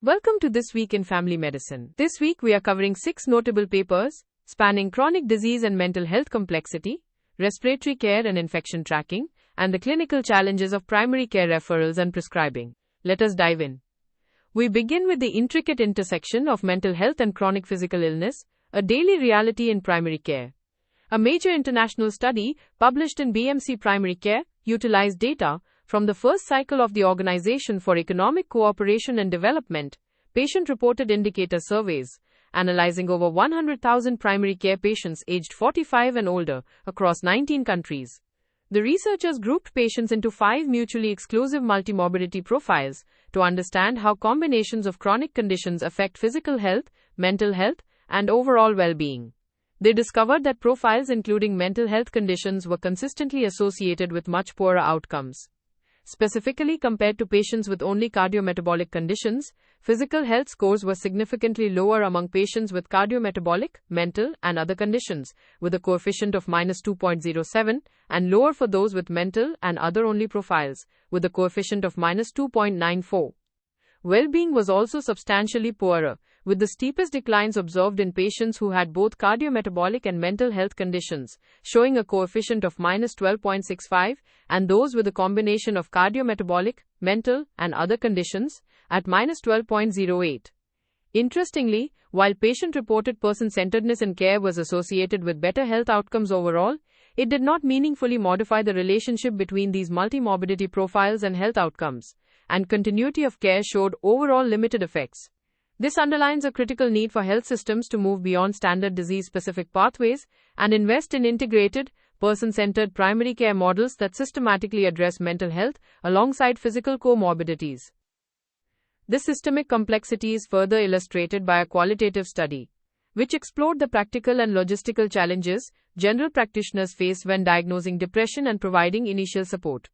Welcome to This Week in Family Medicine. This week we are covering 6 notable papers spanning chronic disease and mental health complexity, respiratory care and infection tracking, and the clinical challenges of primary care referrals and prescribing. Let us dive in. We begin with the intricate intersection of mental health and chronic physical illness, a daily reality in primary care. A major international study, published in BMC Primary Care, utilized data from the first cycle of the Organization for Economic Cooperation and Development, patient-reported indicator surveys, analyzing over 100,000 primary care patients aged 45 and older across 19 countries. The researchers grouped patients into 5 mutually exclusive multimorbidity profiles to understand how combinations of chronic conditions affect physical health, mental health, and overall well-being. They discovered that profiles including mental health conditions were consistently associated with much poorer outcomes. Specifically, compared to patients with only cardiometabolic conditions, physical health scores were significantly lower among patients with cardiometabolic, mental, and other conditions, with a coefficient of -2.07, and lower for those with mental and other-only profiles, with a coefficient of -2.94. Well-being was also substantially poorer, with the steepest declines observed in patients who had both cardiometabolic and mental health conditions, showing a coefficient of -12.65, and those with a combination of cardiometabolic, mental, and other conditions, at -12.08. Interestingly, while patient-reported person-centeredness in care was associated with better health outcomes overall, it did not meaningfully modify the relationship between these multimorbidity profiles and health outcomes, and continuity of care showed overall limited effects. This underlines a critical need for health systems to move beyond standard disease-specific pathways and invest in integrated, person-centered primary care models that systematically address mental health alongside physical comorbidities. This systemic complexity is further illustrated by a qualitative study, which explored the practical and logistical challenges general practitioners face when diagnosing depression and providing initial support.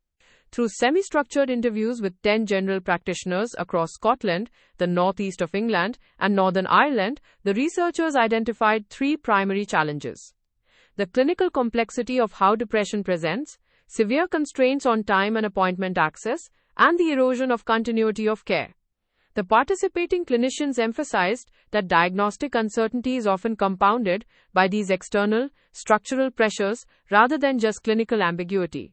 Through semi-structured interviews with 10 general practitioners across Scotland, the northeast of England, and Northern Ireland, the researchers identified 3 primary challenges: the clinical complexity of how depression presents, severe constraints on time and appointment access, and the erosion of continuity of care. The participating clinicians emphasized that diagnostic uncertainty is often compounded by these external, structural pressures rather than just clinical ambiguity.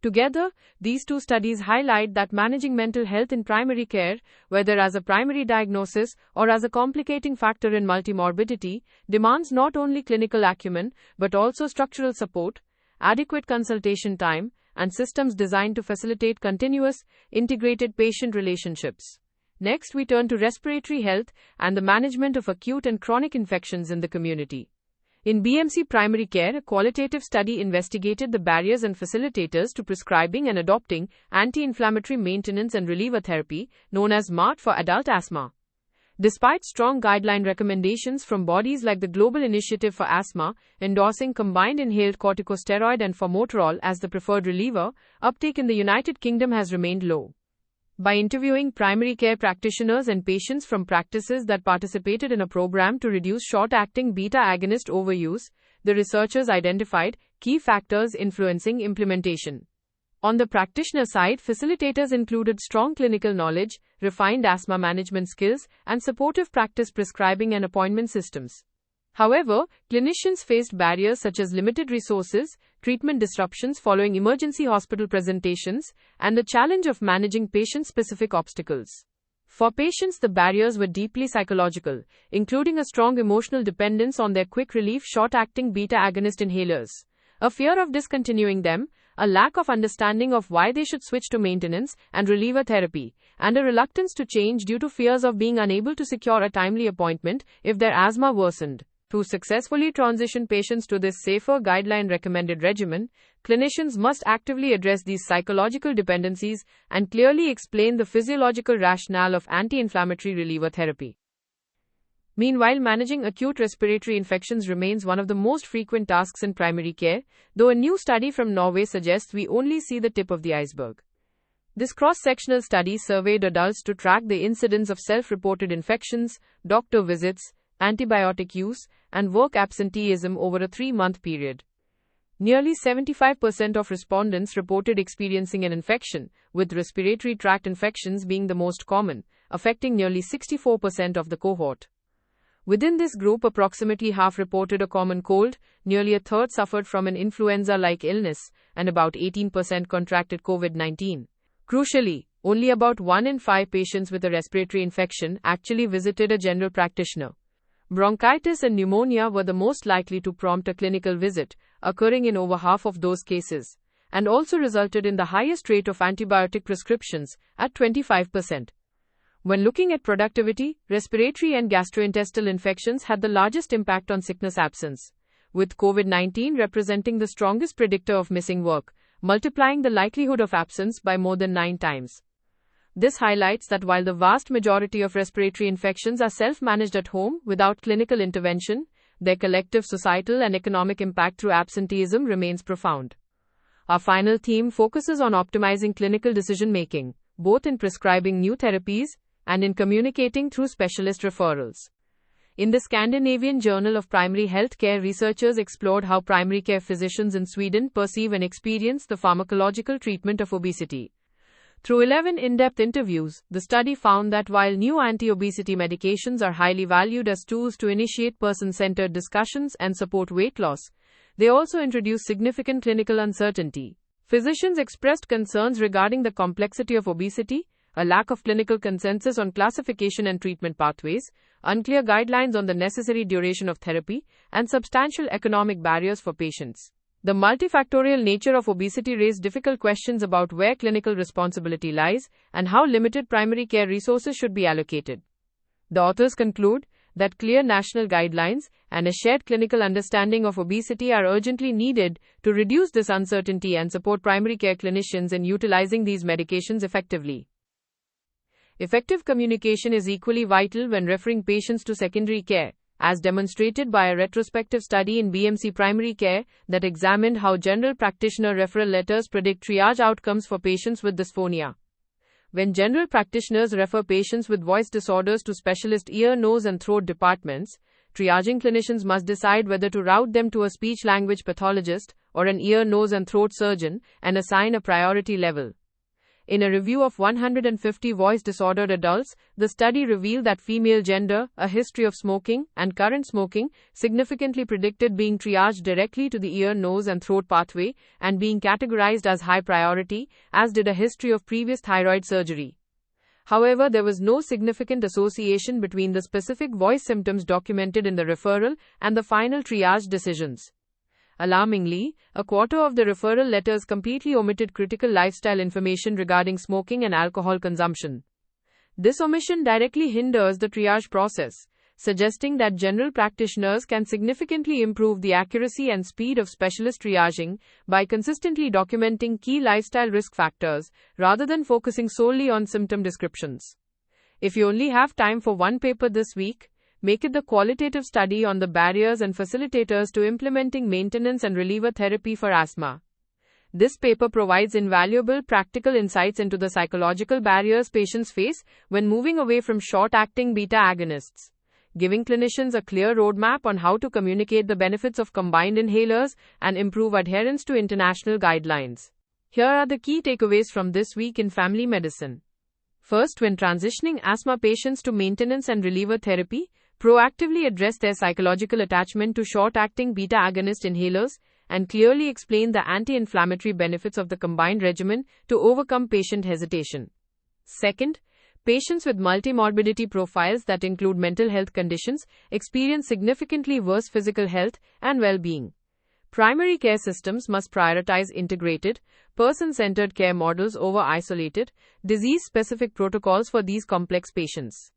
Together, these 2 studies highlight that managing mental health in primary care, whether as a primary diagnosis or as a complicating factor in multimorbidity, demands not only clinical acumen, but also structural support, adequate consultation time, and systems designed to facilitate continuous, integrated patient relationships. Next, we turn to respiratory health and the management of acute and chronic infections in the community. In BMC Primary Care, a qualitative study investigated the barriers and facilitators to prescribing and adopting anti-inflammatory maintenance and reliever therapy, known as MART, for adult asthma. Despite strong guideline recommendations from bodies like the Global Initiative for Asthma, endorsing combined inhaled corticosteroid and formoterol as the preferred reliever, uptake in the United Kingdom has remained low. By interviewing primary care practitioners and patients from practices that participated in a program to reduce short-acting beta-agonist overuse, the researchers identified key factors influencing implementation. On the practitioner side, facilitators included strong clinical knowledge, refined asthma management skills, and supportive practice prescribing and appointment systems. However, clinicians faced barriers such as limited resources, treatment disruptions following emergency hospital presentations, and the challenge of managing patient-specific obstacles. For patients, the barriers were deeply psychological, including a strong emotional dependence on their quick-relief short-acting beta-agonist inhalers, a fear of discontinuing them, a lack of understanding of why they should switch to maintenance and reliever therapy, and a reluctance to change due to fears of being unable to secure a timely appointment if their asthma worsened. To successfully transition patients to this safer guideline-recommended regimen, clinicians must actively address these psychological dependencies and clearly explain the physiological rationale of anti-inflammatory reliever therapy. Meanwhile, managing acute respiratory infections remains one of the most frequent tasks in primary care, though a new study from Norway suggests we only see the tip of the iceberg. This cross-sectional study surveyed adults to track the incidence of self-reported infections, doctor visits, antibiotic use, and work absenteeism over a 3-month period. Nearly 75% of respondents reported experiencing an infection, with respiratory tract infections being the most common, affecting nearly 64% of the cohort. Within this group, approximately half reported a common cold, nearly a third suffered from an influenza-like illness, and about 18% contracted COVID-19. Crucially, only about 1 in 5 patients with a respiratory infection actually visited a general practitioner. Bronchitis and pneumonia were the most likely to prompt a clinical visit, occurring in over half of those cases, and also resulted in the highest rate of antibiotic prescriptions, at 25%. When looking at productivity, respiratory and gastrointestinal infections had the largest impact on sickness absence, with COVID-19 representing the strongest predictor of missing work, multiplying the likelihood of absence by more than 9 times. This highlights that while the vast majority of respiratory infections are self-managed at home without clinical intervention, their collective societal and economic impact through absenteeism remains profound. Our final theme focuses on optimizing clinical decision-making, both in prescribing new therapies and in communicating through specialist referrals. In the Scandinavian Journal of Primary Health Care, researchers explored how primary care physicians in Sweden perceive and experience the pharmacological treatment of obesity. Through 11 in-depth interviews, the study found that while new anti-obesity medications are highly valued as tools to initiate person-centered discussions and support weight loss, they also introduce significant clinical uncertainty. Physicians expressed concerns regarding the complexity of obesity, a lack of clinical consensus on classification and treatment pathways, unclear guidelines on the necessary duration of therapy, and substantial economic barriers for patients. The multifactorial nature of obesity raised difficult questions about where clinical responsibility lies and how limited primary care resources should be allocated. The authors conclude that clear national guidelines and a shared clinical understanding of obesity are urgently needed to reduce this uncertainty and support primary care clinicians in utilizing these medications effectively. Effective communication is equally vital when referring patients to secondary care, as demonstrated by a retrospective study in BMC Primary Care that examined how general practitioner referral letters predict triage outcomes for patients with dysphonia. When general practitioners refer patients with voice disorders to specialist ear, nose, and throat departments, triaging clinicians must decide whether to route them to a speech-language pathologist or an ear, nose, and throat surgeon and assign a priority level. In a review of 150 voice-disordered adults, the study revealed that female gender, a history of smoking, and current smoking significantly predicted being triaged directly to the ear, nose, and throat pathway and being categorized as high priority, as did a history of previous thyroid surgery. However, there was no significant association between the specific voice symptoms documented in the referral and the final triage decisions. Alarmingly, a quarter of the referral letters completely omitted critical lifestyle information regarding smoking and alcohol consumption. This omission directly hinders the triage process, suggesting that general practitioners can significantly improve the accuracy and speed of specialist triaging by consistently documenting key lifestyle risk factors rather than focusing solely on symptom descriptions. If you only have time for one paper this week, make it the qualitative study on the barriers and facilitators to implementing maintenance and reliever therapy for asthma. This paper provides invaluable practical insights into the psychological barriers patients face when moving away from short-acting beta agonists, giving clinicians a clear roadmap on how to communicate the benefits of combined inhalers and improve adherence to international guidelines. Here are the key takeaways from this week in family medicine. First, when transitioning asthma patients to maintenance and reliever therapy, proactively address their psychological attachment to short-acting beta agonist inhalers and clearly explain the anti-inflammatory benefits of the combined regimen to overcome patient hesitation. Second, patients with multimorbidity profiles that include mental health conditions experience significantly worse physical health and well-being. Primary care systems must prioritize integrated, person-centered care models over isolated, disease-specific protocols for these complex patients.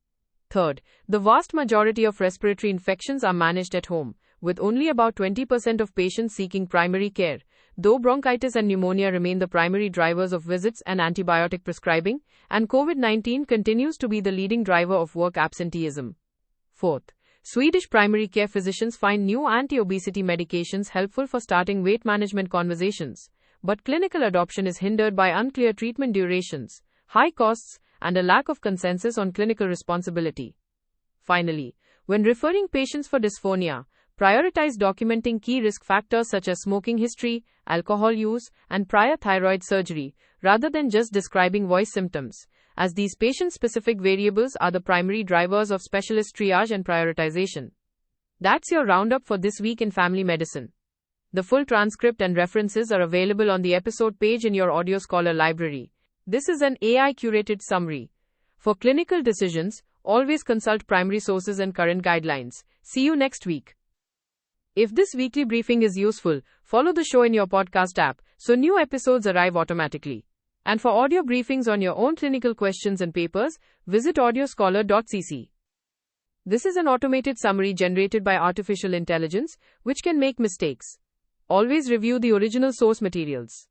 Third, the vast majority of respiratory infections are managed at home, with only about 20% of patients seeking primary care, though bronchitis and pneumonia remain the primary drivers of visits and antibiotic prescribing, and COVID-19 continues to be the leading driver of work absenteeism. Fourth, Swedish primary care physicians find new anti-obesity medications helpful for starting weight management conversations, but clinical adoption is hindered by unclear treatment durations, high costs, and a lack of consensus on clinical responsibility. Finally, when referring patients for dysphonia, prioritize documenting key risk factors such as smoking history, alcohol use, and prior thyroid surgery, rather than just describing voice symptoms, as these patient-specific variables are the primary drivers of specialist triage and prioritization. That's your roundup for this week in family medicine. The full transcript and references are available on the episode page in your Audio Scholar library. This is an AI-curated summary. For clinical decisions, always consult primary sources and current guidelines. See you next week. If this weekly briefing is useful, follow the show in your podcast app so new episodes arrive automatically. And for audio briefings on your own clinical questions and papers, visit audioscholar.cc. This is an automated summary generated by artificial intelligence, which can make mistakes. Always review the original source materials.